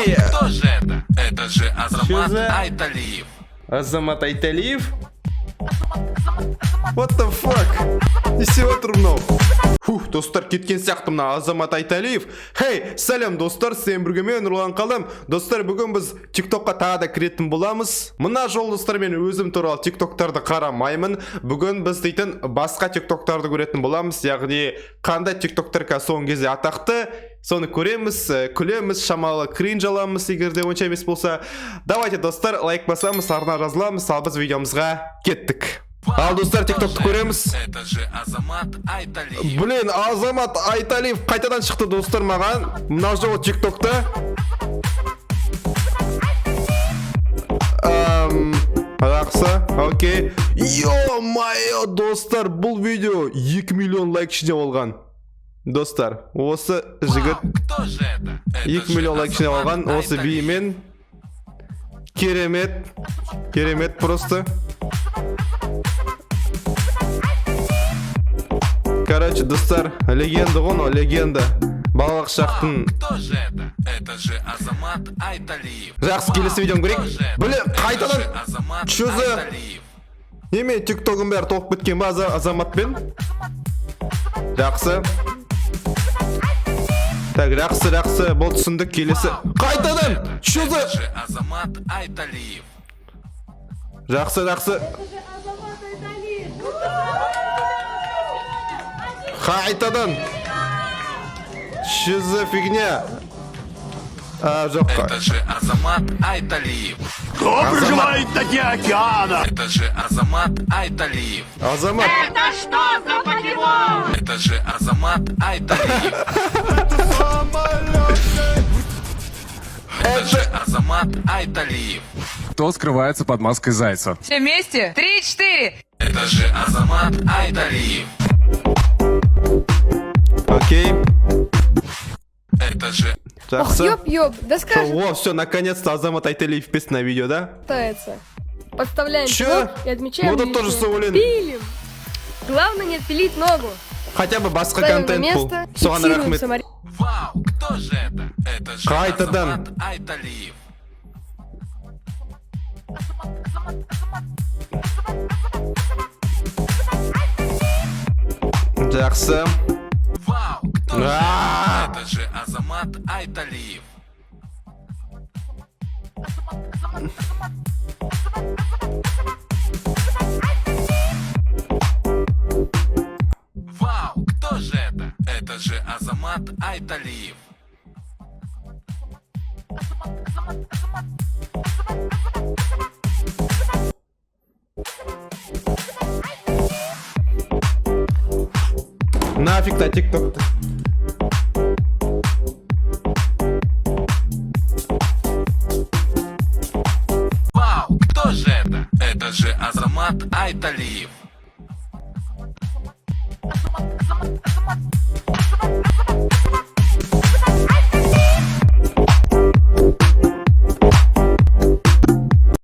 Эй! Кто же это? Это же Азамат за- Айталиев. Азамат Айталиев? What the fuck? Не істеп отыр мынау? Фух, достар, кеткен сияқты мына Азамат Айталиев. Хей, сәлем достар, сен бірге мен Нұрлан қалам. Достар, бүгін біз TikTokқа тағы да кіретін боламыз. Мына жол достар, мен өзім туралы TikToктарды қарамаймын. Бүгін біз дейтін басқа TikToктарды көретін боламыз. Яғни қандай TikToктар соңғы кезде атақты, соны көреміз, күлеміз, шамалы кринж аламыз, егер де онша емес болса. Давайте достар, лайк басамыз, арна жазыламыз, ал біз видеомызға кеттік. Ал достар, TikTokты көреміз. Это же Азамат Айталиев. Блин, Азамат Айталиев қайтадан шықты достар маған. Мынау жол TikTokта. Жақсы, окей. Йо-майо, достар, бұл видео 2 миллион лайк ішінде болған. Достар, осы жігіт Кто же это? 2 миллион лайк ішінде болған. Осы биімен керемет. Керемет просто. Короче, достар, легенда ғой, легенда. Балалық шақтың. Кто же это? Это же Азамат Айталиев. Жақсы, келесі видеоны көрейік. Блин, қайтадан. Азамат Чё за... Айталиев. Неме, TikTok'ым бәрі толып кеткен ба Азаматпен? Жақсы. Так, жақсы, бұл түсіндік, келесі. Қайтадан! Чё за... Это же Азамат Айталиев. Жақсы. Қайтадан! Чё за фигня? Жоққа. Это же Азамат Айталиев. Кто проживает на дне океана? Это же Азамат Айталиев. Азамат. Это же Азамат Айталиев. Это же Азамат Айталиев. Кто скрывается под маской зайца? Все вместе? 3-4. Это же Азамат Айталиев. Окей. Это же Жақсы. Ёп, да скажет, О, все, наконец-то Азамат Айталиев вписан на видео, да? пытается. Подставляем Чё? блок и отмечаем Ну, тут лишнее. тоже Саулин. Пилим. Главное не отпилить ногу. Хотя бы басқа Ставим на контент бұл. место, Соған фиксируем рахмет. саморез. Вау, кто же это? Это же Қайтадан. Азамат Айталиев. Жақсы. Вау, кто же А. это? Это же Азамат Айталиев. Вау, кто же это? Это же Азамат Айталиев. Нафиг-то TikTok-то. Вау, кто же это? Это же Азамат Айталиев.